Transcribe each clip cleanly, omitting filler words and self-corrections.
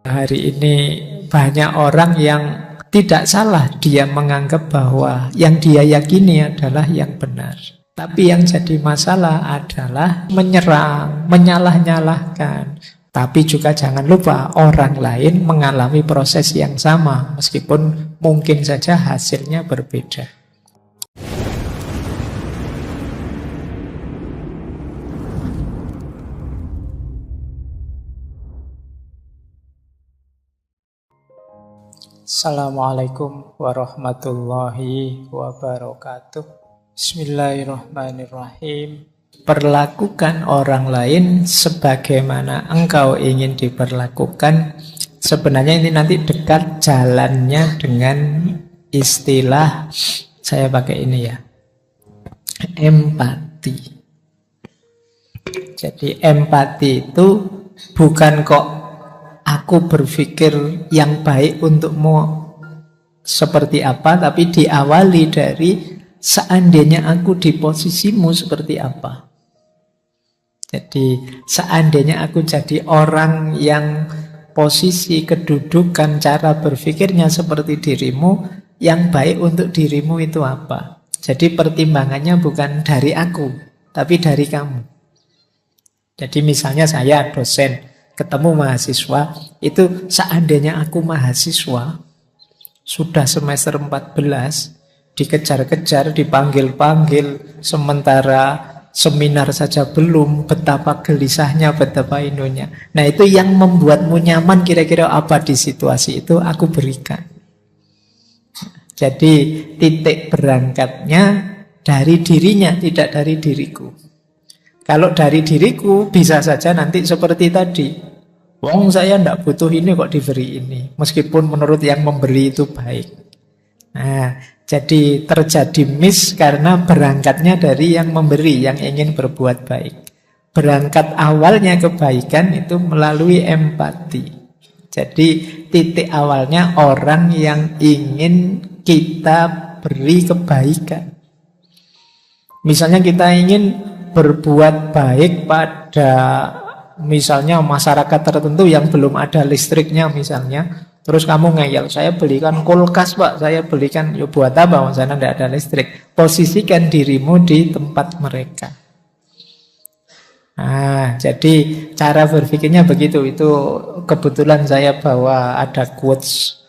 Hari ini banyak orang yang tidak salah dia menganggap bahwa yang dia yakini adalah yang benar. Tapi yang jadi masalah adalah menyerang, menyalah-nyalahkan. Tapi juga jangan lupa orang lain mengalami proses yang sama, meskipun mungkin saja hasilnya berbeda. Assalamualaikum warahmatullahi wabarakatuh. Bismillahirrahmanirrahim. Perlakukan orang lain sebagaimana engkau ingin diperlakukan. Sebenarnya ini nanti dekat jalannya dengan istilah, saya pakai ini ya, empati. Jadi empati itu bukan kok aku berpikir yang baik untukmu seperti apa, tapi diawali dari seandainya aku di posisimu seperti apa. Jadi seandainya aku jadi orang yang posisi, kedudukan, cara berpikirnya seperti dirimu, yang baik untuk dirimu itu apa? Jadi pertimbangannya bukan dari aku, tapi dari kamu. Jadi misalnya saya dosen, ketemu mahasiswa, itu seandainya aku mahasiswa, sudah semester 14, dikejar-kejar, dipanggil-panggil, sementara seminar saja belum, betapa gelisahnya, betapa inonya. Nah itu yang membuatmu nyaman kira-kira apa di situasi itu, aku berikan. Jadi titik berangkatnya dari dirinya, tidak dari diriku. Kalau dari diriku bisa saja nanti seperti tadi, wong saya tidak butuh ini kok diberi ini, meskipun menurut yang memberi itu baik. Nah, jadi terjadi miss karena berangkatnya dari yang memberi, yang ingin berbuat baik. Berangkat awalnya kebaikan itu melalui empati. Jadi titik awalnya orang yang ingin kita beri kebaikan. Misalnya kita ingin berbuat baik pada misalnya masyarakat tertentu yang belum ada listriknya misalnya, terus kamu ngeyel, saya belikan kulkas pak, saya belikan, ya buat apa, misalnya tidak ada listrik. Posisikan dirimu di tempat mereka. Nah, jadi cara berpikirnya begitu. Itu kebetulan saya bawa ada quotes,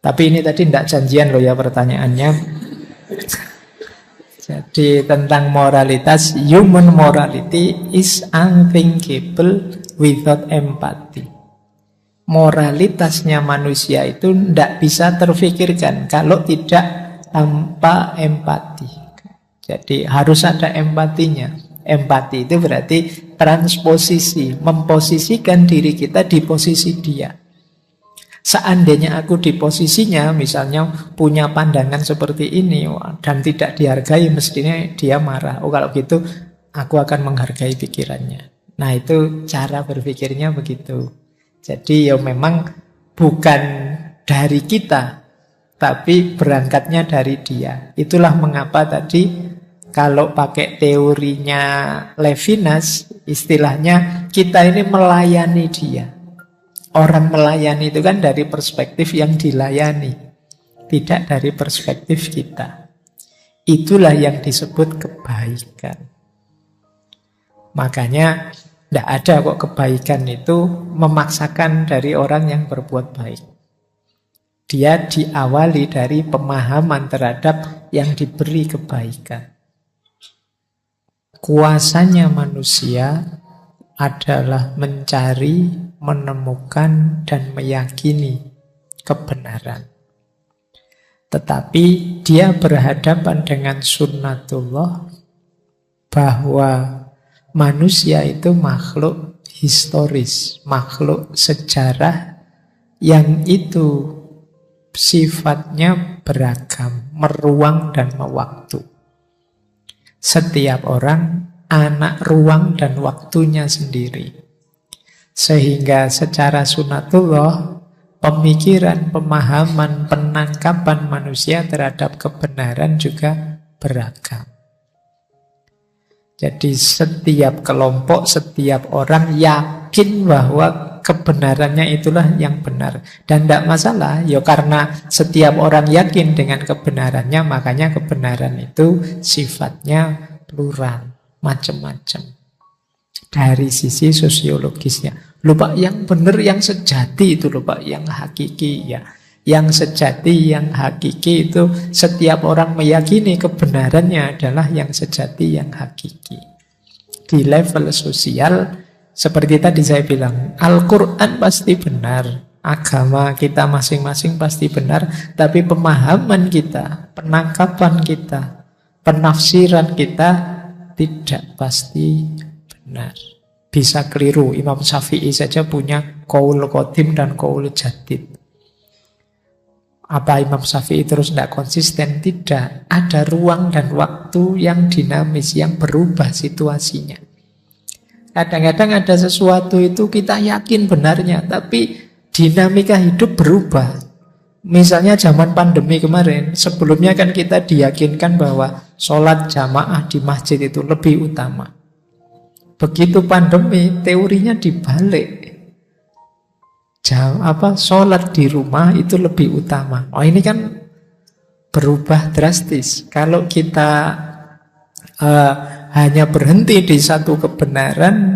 tapi ini tadi tidak janjian loh ya pertanyaannya. Jadi tentang moralitas, human morality is unthinkable without empathy. Moralitasnya manusia itu tidak bisa terfikirkan kalau tidak tanpa empati. Jadi harus ada empatinya. Empati itu berarti transposisi, memposisikan diri kita di posisi dia. Seandainya aku di posisinya, misalnya punya pandangan seperti ini dan tidak dihargai, mestinya dia marah. Oh kalau gitu aku akan menghargai pikirannya. Nah itu cara berpikirnya begitu. Jadi ya memang bukan dari kita, tapi berangkatnya dari dia. Itulah mengapa tadi kalau pakai teorinya Levinas, istilahnya kita ini melayani dia. Orang melayani itu kan dari perspektif yang dilayani, tidak dari perspektif kita. Itulah yang disebut kebaikan. Makanya tidak ada kok kebaikan itu memaksakan dari orang yang berbuat baik. Dia diawali dari pemahaman terhadap yang diberi kebaikan. Kuasanya manusia adalah mencari, menemukan, dan meyakini kebenaran. Tetapi dia berhadapan dengan sunnatullah bahwa manusia itu makhluk historis, makhluk sejarah yang itu sifatnya beragam, meruang dan mewaktu. Setiap orang anak ruang dan waktunya sendiri. Sehingga secara sunatullah, pemikiran, pemahaman, penangkapan manusia terhadap kebenaran juga beragam. Jadi setiap kelompok, setiap orang yakin bahwa kebenarannya itulah yang benar. Dan tidak masalah, ya karena setiap orang yakin dengan kebenarannya, makanya kebenaran itu sifatnya plural, macam-macam. Dari sisi sosiologisnya. Lupa yang benar, yang sejati itu lupa, yang hakiki ya. Yang sejati, yang hakiki itu setiap orang meyakini kebenarannya adalah yang sejati, yang hakiki. Di level sosial, seperti tadi saya bilang, Al-Quran pasti benar, agama kita masing-masing pasti benar, tapi pemahaman kita, penangkapan kita, penafsiran kita tidak pasti benar. Bisa keliru. Imam Syafi'i saja punya qaul qadim dan qaul jadid. Apa Imam Syafi'i terus tidak konsisten? Tidak. Ada ruang dan waktu yang dinamis, yang berubah situasinya. Kadang-kadang ada sesuatu itu kita yakin benarnya, tapi dinamika hidup berubah. Misalnya zaman pandemi kemarin, sebelumnya kan kita diyakinkan bahwa sholat jamaah di masjid itu lebih utama. Begitu pandemi, teorinya dibalik. Sholat di rumah itu lebih utama. Oh, ini kan berubah drastis. Kalau kita hanya berhenti di satu kebenaran,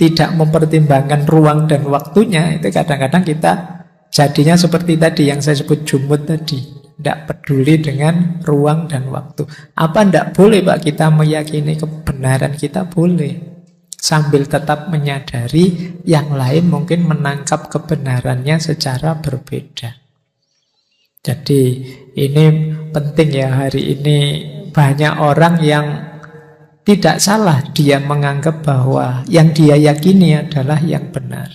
tidak mempertimbangkan ruang dan waktunya, itu kadang-kadang kita jadinya seperti tadi yang saya sebut jumud tadi. Tidak peduli dengan ruang dan waktu. Apa tidak boleh Pak kita meyakini kebenaran kita? Boleh. Sambil tetap menyadari yang lain mungkin menangkap kebenarannya secara berbeda. Jadi ini penting ya, hari ini banyak orang yang tidak salah dia menganggap bahwa yang dia yakini adalah yang benar.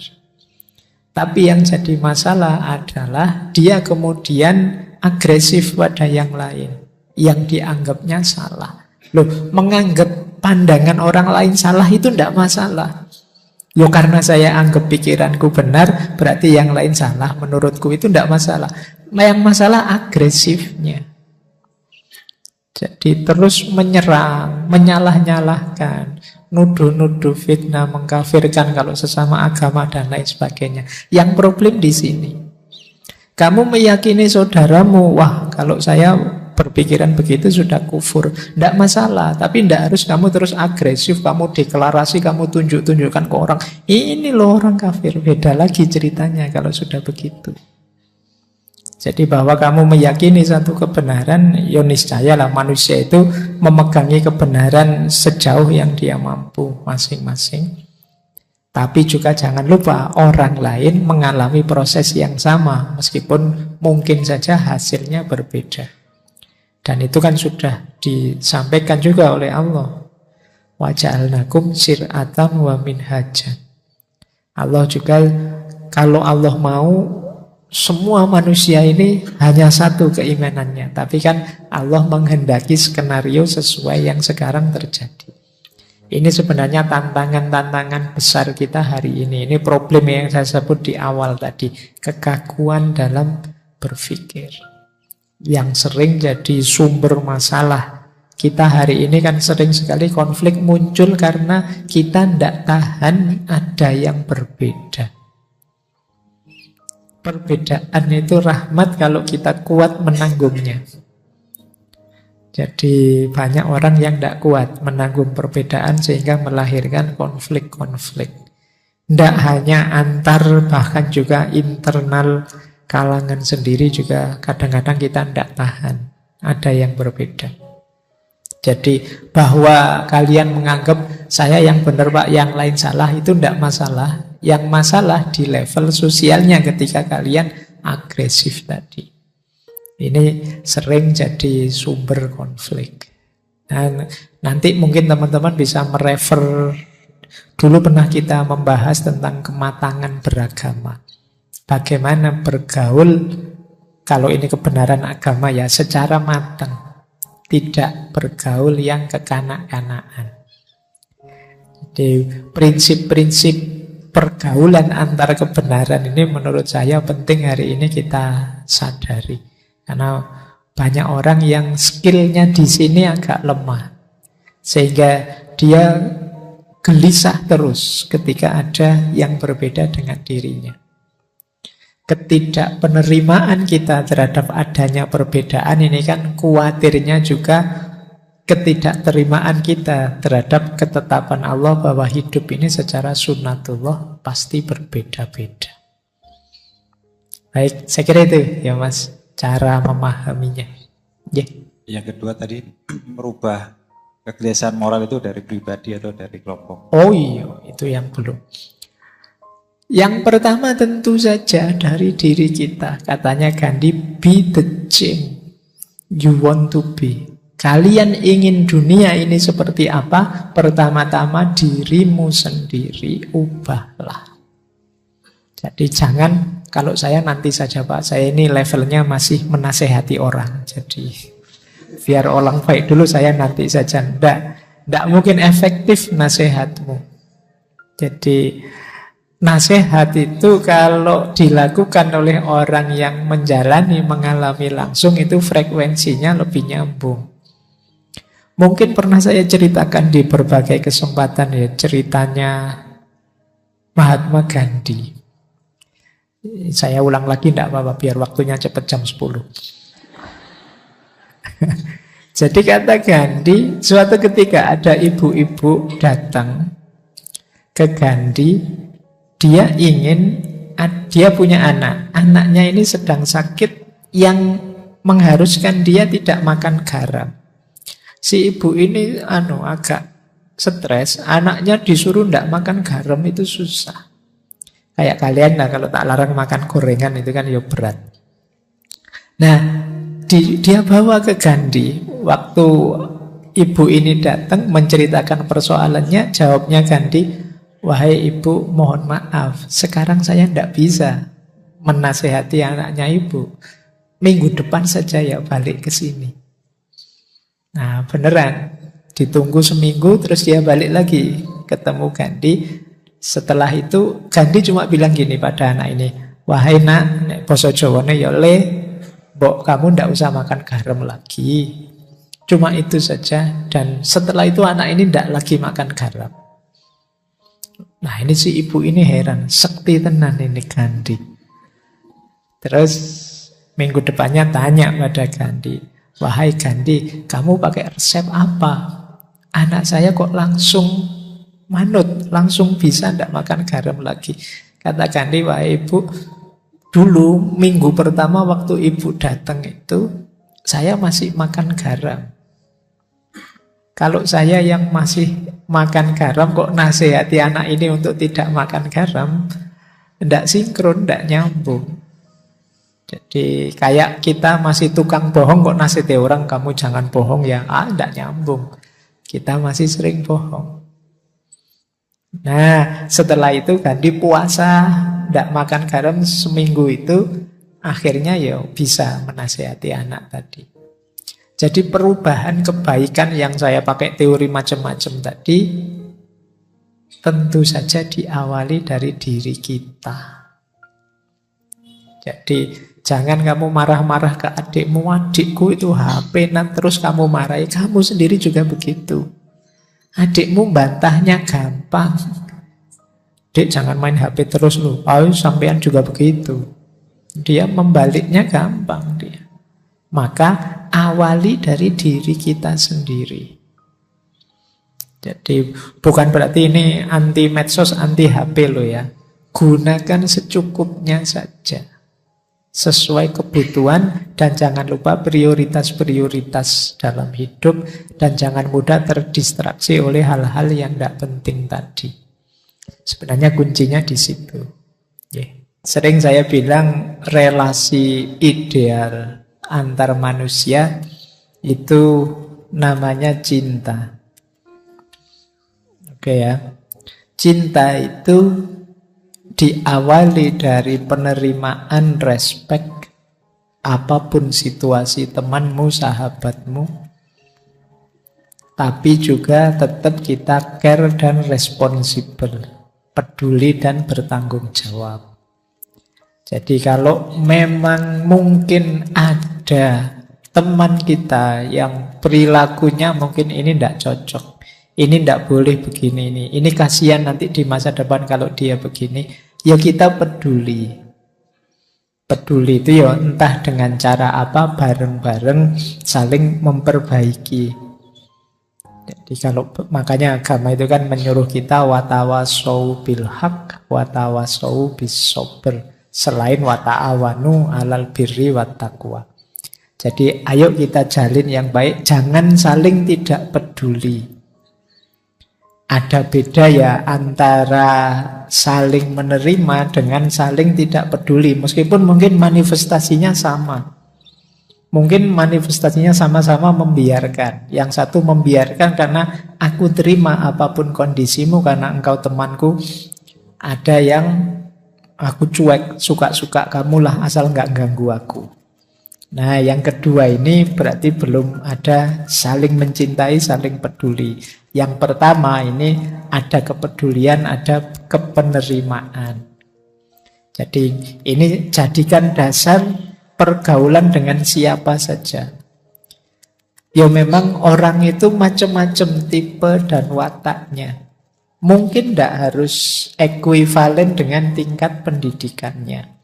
Tapi yang jadi masalah adalah dia kemudian agresif pada yang lain, yang dianggapnya salah. Loh, menganggap pandangan orang lain salah itu tidak masalah. Loh, karena saya anggap pikiranku benar, berarti yang lain salah. Menurutku itu tidak masalah. Yang masalah agresifnya. Jadi terus menyerang, menyalah-nyalahkan, nuduh-nuduh, fitnah, mengkafirkan kalau sesama agama dan lain sebagainya. Yang problem di sini. Kamu meyakini saudaramu, wah kalau saya berpikiran begitu sudah kufur. Tidak masalah, tapi tidak harus kamu terus agresif, kamu deklarasi, kamu tunjuk-tunjukkan ke orang. Ini loh orang kafir. Beda lagi ceritanya kalau sudah begitu. Jadi bahwa kamu meyakini satu kebenaran, ya niscayalah manusia itu memegangi kebenaran sejauh yang dia mampu masing-masing. Tapi juga jangan lupa orang lain mengalami proses yang sama, meskipun mungkin saja hasilnya berbeda. Dan itu kan sudah disampaikan juga oleh Allah. Wa ja'alnakum syir'atan wa minhajan. Allah juga, kalau Allah mau, semua manusia ini hanya satu keimanannya. Tapi kan Allah menghendaki skenario sesuai yang sekarang terjadi. Ini sebenarnya tantangan-tantangan besar kita hari ini. Ini problem yang saya sebut di awal tadi. Kekakuan dalam berpikir. Yang sering jadi sumber masalah. Kita hari ini kan sering sekali konflik muncul karena kita tidak tahan ada yang berbeda. Perbedaan itu rahmat kalau kita kuat menanggungnya. Jadi banyak orang yang tidak kuat menanggung perbedaan sehingga melahirkan konflik-konflik. Tidak hanya antar, bahkan juga internal kalangan sendiri juga kadang-kadang kita tidak tahan. Ada yang berbeda. Jadi bahwa kalian menganggap saya yang benar Pak, yang lain salah, itu tidak masalah. Yang masalah di level sosialnya ketika kalian agresif tadi. Ini sering jadi sumber konflik. Dan nanti mungkin teman-teman bisa merefer. Dulu pernah kita membahas tentang kematangan beragama. Bagaimana bergaul, kalau ini kebenaran agama ya, secara matang. Tidak bergaul yang kekanak-kanakan. Jadi prinsip-prinsip pergaulan antara kebenaran ini menurut saya penting hari ini kita sadari. Karena banyak orang yang skillnya di sini agak lemah. Sehingga dia gelisah terus ketika ada yang berbeda dengan dirinya. Ketidakpenerimaan kita terhadap adanya perbedaan ini kan khawatirnya juga ketidakterimaan kita terhadap ketetapan Allah bahwa hidup ini secara sunnatullah pasti berbeda-beda. Baik, saya kira itu ya Mas, cara memahaminya. Yeah. Yang kedua tadi merubah kegelisahan moral itu dari pribadi atau dari kelompok. Oh iya, itu yang belum. Yang pertama tentu saja dari diri kita. Katanya Gandhi, be the change you want to be. Kalian ingin dunia ini seperti apa? Pertama-tama dirimu sendiri ubahlah. Jadi jangan, kalau saya nanti saja Pak, saya ini levelnya masih menasehati orang. Jadi biar orang baik dulu, saya nanti saja. Tidak mungkin efektif nasihatmu. Jadi nasihat itu kalau dilakukan oleh orang yang menjalani, mengalami langsung, itu frekuensinya lebih nyambung. Mungkin pernah saya ceritakan di berbagai kesempatan ya, ceritanya Mahatma Gandhi. Saya ulang lagi tidak apa-apa, biar waktunya cepat jam 10. Jadi kata Gandhi, suatu ketika ada ibu-ibu datang ke Gandhi, dia punya anak. Anaknya ini sedang sakit yang mengharuskan dia tidak makan garam. Si ibu ini agak stres, anaknya disuruh tidak makan garam itu susah. Kayak kalian lah kalau tak larang makan gorengan itu kan ya berat. Nah, dia bawa ke Gandhi. Waktu ibu ini datang menceritakan persoalannya, jawabnya Gandhi, wahai ibu, mohon maaf, sekarang saya tidak bisa menasehati anaknya ibu. Minggu depan saja ya balik ke sini. Nah beneran, ditunggu seminggu terus dia balik lagi ketemu Gandhi. Setelah itu Gandhi cuma bilang gini pada anak ini, wahai nak, nek basa Jawane ya le, mbok kamu ndak usah makan garam lagi. Cuma itu saja. Dan setelah itu anak ini ndak lagi makan garam. Nah ini si ibu ini heran, sekti tenan ini Gandhi. Terus minggu depannya tanya pada Gandhi, wahai Gandhi, kamu pakai resep apa? Anak saya kok langsung manut, langsung bisa tidak makan garam lagi. Kata Gandhi, wahai ibu, dulu minggu pertama waktu ibu datang itu, saya masih makan garam. Kalau saya yang masih makan garam, kok nasihati anak ini untuk tidak makan garam, tidak sinkron, tidak nyambung. Jadi kayak kita masih tukang bohong, kok nasihati orang kamu jangan bohong ya, tidak nyambung. Kita masih sering bohong. Nah setelah itu Gandhi puasa, tidak makan garam seminggu itu, akhirnya ya bisa menasihati anak tadi. Jadi perubahan kebaikan yang saya pakai teori macam-macam tadi tentu saja diawali dari diri kita. Jadi jangan kamu marah-marah ke adikmu, adikku itu HP terus kamu marahi, kamu sendiri juga begitu. Adikmu bantahnya gampang, dek jangan main HP terus lu, sampean juga begitu. Dia membaliknya gampang dia. Maka awali dari diri kita sendiri. Jadi bukan berarti ini anti medsos, anti HP loh ya. Gunakan secukupnya saja, sesuai kebutuhan, dan jangan lupa prioritas-prioritas dalam hidup, dan jangan mudah terdistraksi oleh hal-hal yang tidak penting tadi. Sebenarnya kuncinya di situ. Sering saya bilang relasi ideal antar manusia itu namanya cinta. Oke ya. Cinta itu diawali dari penerimaan, respect, apapun situasi temanmu, sahabatmu, tapi juga tetap kita care dan responsible, peduli dan bertanggung jawab. Jadi kalau memang mungkin ada teman kita yang perilakunya mungkin ini tidak cocok, ini tidak boleh begini, ini kasihan nanti di masa depan kalau dia begini. Ya kita peduli. Peduli itu ya entah dengan cara apa, bareng-bareng saling memperbaiki. Jadi kalau makanya agama itu kan menyuruh kita watawasau bil haq, watawasau bis sabr, selain wata'awanu alal birri wat taqwa. Jadi ayo kita jalin yang baik, jangan saling tidak peduli. Ada beda ya antara saling menerima dengan saling tidak peduli. Meskipun mungkin manifestasinya sama. Mungkin manifestasinya sama-sama membiarkan. Yang satu membiarkan karena aku terima apapun kondisimu karena engkau temanku. Ada yang aku cuek, suka-suka kamulah asal nggak ganggu aku. Nah yang kedua ini berarti belum ada saling mencintai, saling peduli. Yang pertama ini ada kepedulian, ada kepenerimaan. Jadi ini jadikan dasar pergaulan dengan siapa saja. Ya memang orang itu macam-macam tipe dan wataknya. Mungkin tidak harus ekuivalen dengan tingkat pendidikannya.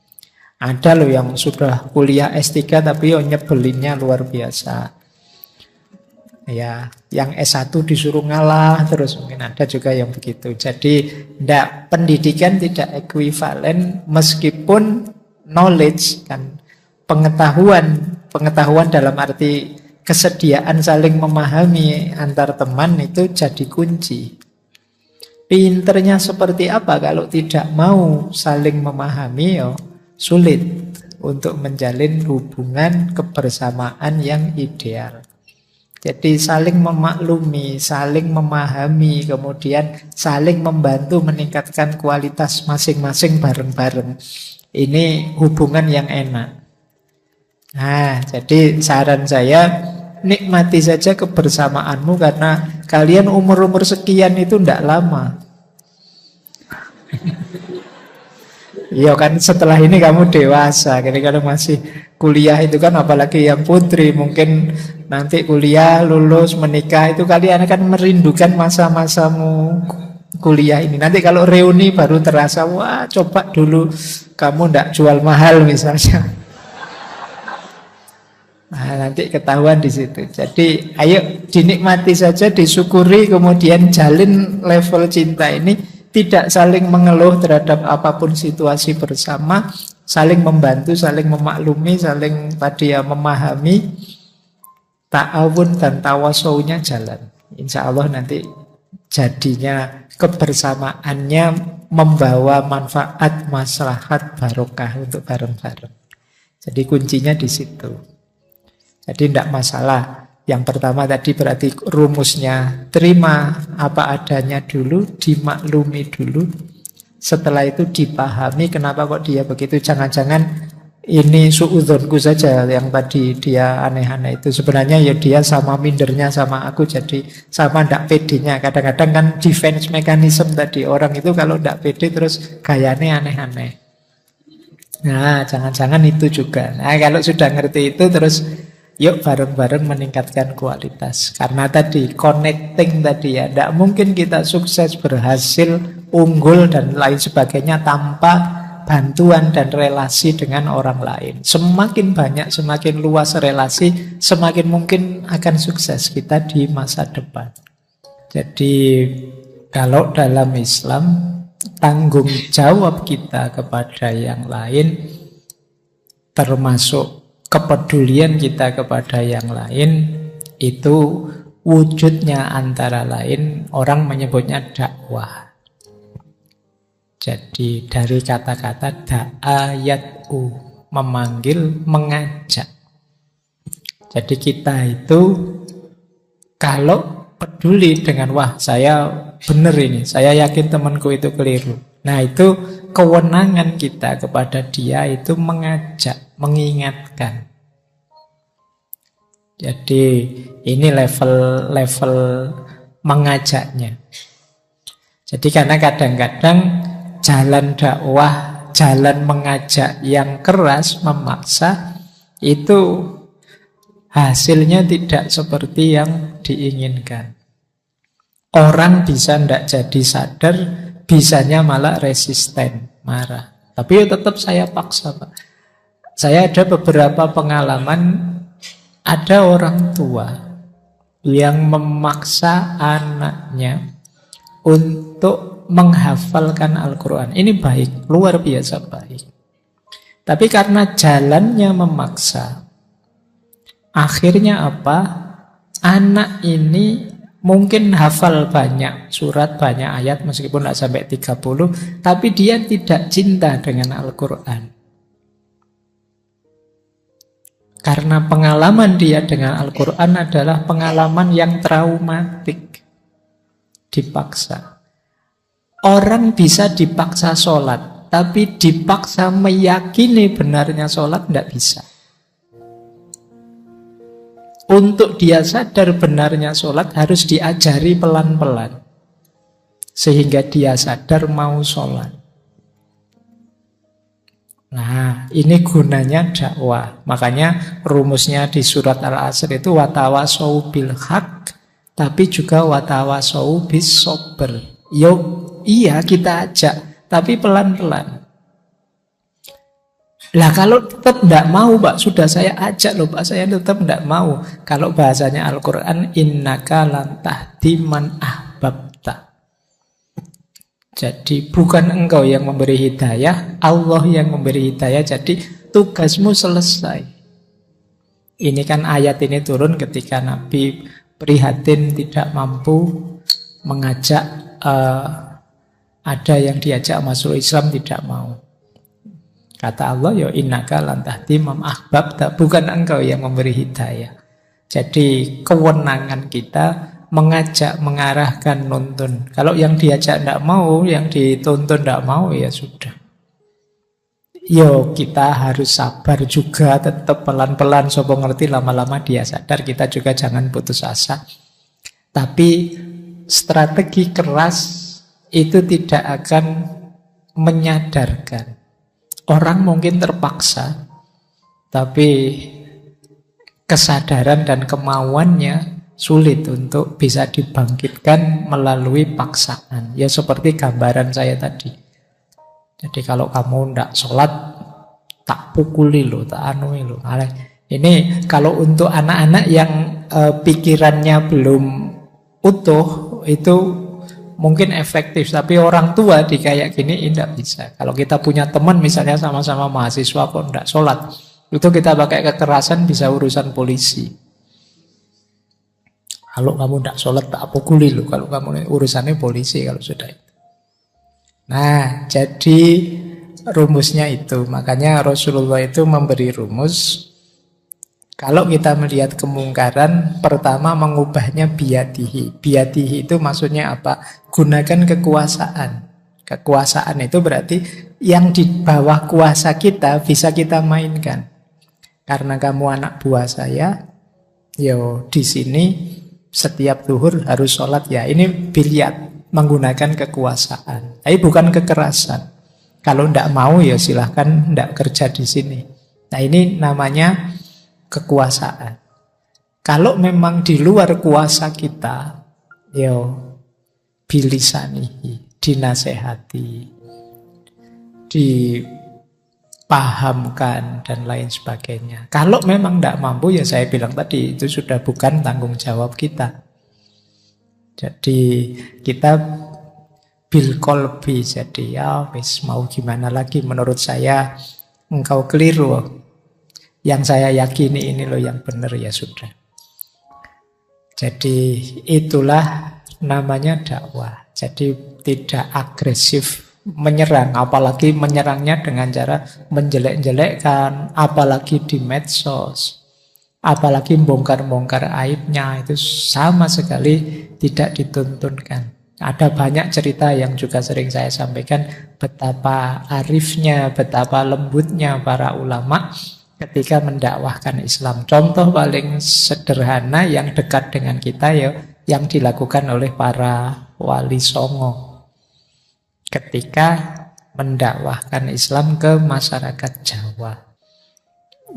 Ada loh yang sudah kuliah S3 tapi nyebelinnya luar biasa. Ya, yang S1 disuruh ngalah terus, mungkin ada juga yang begitu. Jadi pendidikan tidak ekuivalen meskipun knowledge kan, pengetahuan dalam arti kesediaan saling memahami antar teman itu jadi kunci. Pinternya seperti apa kalau tidak mau saling memahami, sulit untuk menjalin hubungan kebersamaan yang ideal. Jadi saling memaklumi, saling memahami, kemudian saling membantu meningkatkan kualitas masing-masing bareng-bareng. Ini hubungan yang enak. Nah, jadi saran saya, nikmati saja kebersamaanmu karena kalian umur-umur sekian itu tidak lama. Iya kan setelah ini kamu dewasa. Jadi kalau masih kuliah itu kan apalagi yang putri mungkin nanti kuliah, lulus, menikah itu kalian akan merindukan masa-masamu kuliah ini. Nanti kalau reuni baru terasa, wah coba dulu kamu ndak jual mahal misalnya. Nah, nanti ketahuan di situ. Jadi ayo dinikmati saja, disyukuri, kemudian jalin level cinta ini. Tidak saling mengeluh terhadap apapun situasi bersama, saling membantu, saling memaklumi, saling tadi ya memahami, ta'awun dan tawasaunya jalan. Insya Allah nanti jadinya kebersamaannya membawa manfaat, maslahat, barokah untuk bareng-bareng. Jadi kuncinya di situ. Jadi tidak masalah. Yang pertama tadi berarti rumusnya terima apa adanya dulu, dimaklumi dulu. Setelah itu dipahami kenapa kok dia begitu. Jangan-jangan ini suudzonku saja yang tadi dia aneh-aneh itu. Sebenarnya ya dia sama mindernya sama aku, jadi sama ndak pedenya. Kadang-kadang kan defense mechanism tadi. Orang itu kalau ndak pede terus gayanya aneh-aneh. Nah jangan-jangan itu juga. Nah kalau sudah ngerti itu terus yuk bareng-bareng meningkatkan kualitas. Karena tadi connecting tadi ya, tidak mungkin kita sukses, berhasil, unggul dan lain sebagainya tanpa bantuan dan relasi dengan orang lain. Semakin banyak, semakin luas relasi, semakin mungkin akan sukses kita di masa depan. Jadi kalau dalam Islam tanggung jawab kita kepada yang lain termasuk kepedulian kita kepada yang lain itu wujudnya antara lain orang menyebutnya dakwah. Jadi dari kata-kata da'ayat'u, memanggil, mengajak. Jadi kita itu kalau peduli dengan wah saya benar ini, saya yakin temanku itu keliru. Nah itu kewenangan kita kepada dia itu mengajak, mengingatkan. Jadi ini level mengajaknya. Jadi karena kadang-kadang jalan dakwah, jalan mengajak yang keras, memaksa, itu hasilnya tidak seperti yang diinginkan. Orang bisa ndak jadi sadar, bisanya malah resisten, marah. Tapi ya tetap saya paksa, Pak. Saya ada beberapa pengalaman, ada orang tua yang memaksa anaknya untuk menghafalkan Al-Quran. Ini baik, luar biasa baik. Tapi karena jalannya memaksa, akhirnya apa? Anak ini mungkin hafal banyak surat, banyak ayat, meskipun tidak sampai 30, tapi dia tidak cinta dengan Al-Quran. Karena pengalaman dia dengan Al-Quran adalah pengalaman yang traumatik. Dipaksa. Orang bisa dipaksa sholat, tapi dipaksa meyakini benarnya sholat tidak bisa. Untuk dia sadar benarnya sholat harus diajari pelan-pelan. Sehingga dia sadar mau sholat. Nah, ini gunanya dakwah. Makanya rumusnya di surat Al-Asr itu watawasau bil haq, tapi juga watawasau bis sober. Iya kita ajak, tapi pelan-pelan. Lah kalau tetap tidak mau, Pak, sudah saya ajak loh, Pak, saya tetap tidak mau. Kalau bahasanya Al-Quran, innaka lan tahdi man ahbabta. Jadi bukan engkau yang memberi hidayah, Allah yang memberi hidayah. Jadi tugasmu selesai. Ini kan ayat ini turun ketika Nabi prihatin tidak mampu mengajak, ada yang diajak masuk Islam tidak mau. Kata Allah, ya innaka lan tahdi man ahbabta, bukan engkau yang memberi hidayah. Jadi kewenangan kita mengajak, mengarahkan, nuntun. Kalau yang diajak tidak mau, yang dituntun tidak mau, ya sudah. Yo, kita harus sabar juga, tetap pelan-pelan, sopo ngerti, lama-lama dia sadar. Kita juga jangan putus asa. Tapi strategi keras itu tidak akan menyadarkan. Orang mungkin terpaksa, tapi kesadaran dan kemauannya sulit untuk bisa dibangkitkan melalui paksaan. Ya seperti gambaran saya tadi. Jadi kalau kamu tidak sholat, tak pukuli lo, tak anui lo. Ini kalau untuk anak-anak yang pikirannya belum utuh, itu mungkin efektif. Tapi orang tua di kayak gini tidak bisa. Kalau kita punya teman misalnya sama-sama mahasiswa kok tidak sholat, itu kita pakai kekerasan bisa urusan polisi. Kalau kamu tidak sholat tak pukuli loh. Kalau kamu urusannya polisi kalau sudah itu. Nah, jadi rumusnya itu. Makanya Rasulullah itu memberi rumus. Kalau kita melihat kemungkaran, pertama mengubahnya biyadihi. Biyadihi itu maksudnya apa? Gunakan kekuasaan. Kekuasaan itu berarti yang di bawah kuasa kita bisa kita mainkan. Karena kamu anak buah saya, yo di sini setiap zuhur harus sholat ya. Ini biliat, menggunakan kekuasaan. Tapi bukan kekerasan. Kalau tidak mau ya silahkan tidak kerja di sini. Nah ini namanya kekuasaan. Kalau memang di luar kuasa kita, yo bilisanihi, dinasehati, dipahamkan dan lain sebagainya. Kalau memang tidak mampu ya saya bilang tadi itu sudah bukan tanggung jawab kita. Jadi kita bil kolbi, jadi ya wis mau gimana lagi, menurut saya engkau keliru. Yang saya yakini ini loh yang benar, ya sudah. Jadi itulah namanya dakwah. Jadi tidak agresif menyerang, apalagi menyerangnya dengan cara menjelek-jelekkan, apalagi di medsos, apalagi bongkar-bongkar aibnya, itu sama sekali tidak dituntunkan. Ada banyak cerita yang juga sering saya sampaikan, betapa arifnya, betapa lembutnya para ulama ketika mendakwahkan Islam. Contoh paling sederhana yang dekat dengan kita ya, yang dilakukan oleh para wali songo ketika mendakwahkan Islam ke masyarakat Jawa.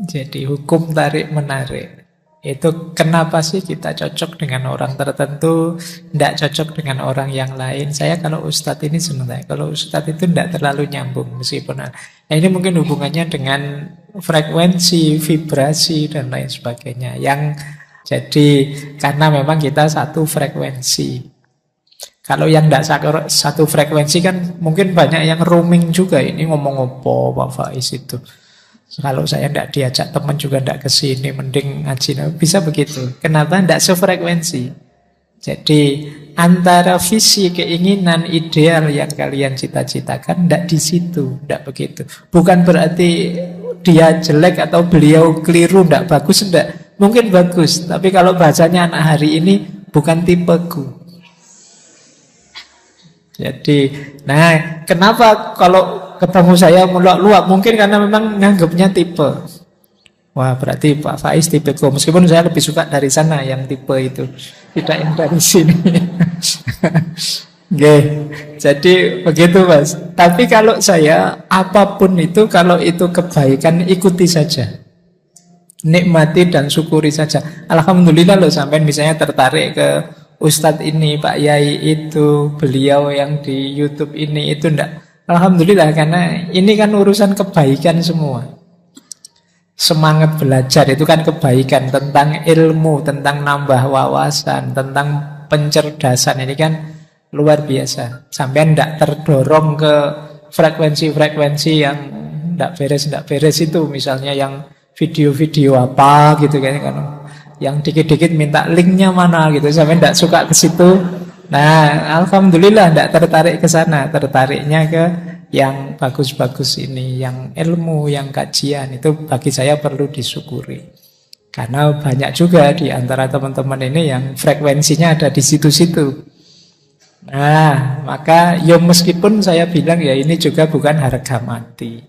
Jadi hukum tarik-menarik. Itu kenapa sih kita cocok dengan orang tertentu, tidak cocok dengan orang yang lain. Saya kalau ustadz ini sebenarnya, kalau ustadz itu tidak terlalu nyambung meskipun. Nah, ini mungkin hubungannya dengan frekuensi, vibrasi, dan lain sebagainya. Yang jadi karena memang kita satu frekuensi. Kalau yang tidak satu frekuensi kan mungkin banyak yang roaming juga. Ini ngomong apa Pak Faiz itu. Kalau saya tidak diajak teman juga tidak ke sini, mending ngaji. Bisa begitu. Kenapa? Tidak sefrekuensi. Jadi antara visi, keinginan, ideal yang kalian cita-citakan tidak di situ, tidak begitu. Bukan berarti dia jelek atau beliau keliru, tidak bagus, tidak. Mungkin bagus, tapi kalau bahasanya anak hari ini bukan tipeku. Jadi, nah kenapa kalau ketemu saya meluap-luap? Mungkin karena memang nganggapnya tipe. Wah berarti Pak Faiz tipeku. Meskipun saya lebih suka dari sana yang tipe itu, tidak yang dari sini. Oke, jadi begitu Mas. Tapi kalau saya, apapun itu, kalau itu kebaikan, ikuti saja. Nikmati dan syukuri saja. Alhamdulillah loh sampai misalnya tertarik ke Ustadz ini, Pak Yai itu, beliau yang di YouTube ini, itu enggak. Alhamdulillah karena ini kan urusan kebaikan semua. Semangat belajar itu kan kebaikan, tentang ilmu, tentang nambah wawasan, tentang pencerdasan, ini kan luar biasa. Sampai enggak terdorong ke frekuensi-frekuensi yang enggak beres itu, misalnya yang video-video apa gitu kan, yang dikit-dikit minta linknya mana gitu, sampai tidak suka ke situ. Nah, alhamdulillah tidak tertarik ke sana, tertariknya ke yang bagus-bagus ini, yang ilmu, yang kajian. Itu bagi saya perlu disyukuri. Karena banyak juga di antara teman-teman ini yang frekuensinya ada di situ-situ. Nah, maka ya meskipun saya bilang ya ini juga bukan harga mati.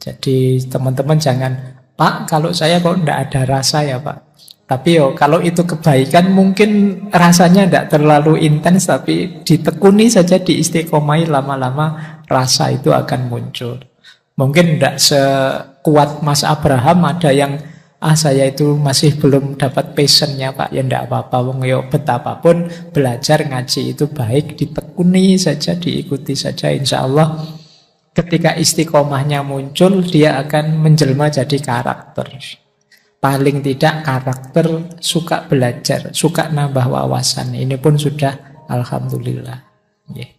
Jadi teman-teman jangan, Pak, kalau saya kok tidak ada rasa ya Pak. Tapi kalau itu kebaikan mungkin rasanya tidak terlalu intens, tapi ditekuni saja, diistiqomai, lama-lama rasa itu akan muncul. Mungkin tidak sekuat Mas Abraham, ada yang saya itu masih belum dapat passionnya Pak. Ya tidak apa-apa, betapapun belajar ngaji itu baik, ditekuni saja, diikuti saja. Insya Allah ketika istiqomahnya muncul, dia akan menjelma jadi karakter. Paling tidak karakter suka belajar, suka nambah wawasan. Ini pun sudah alhamdulillah. Yeah.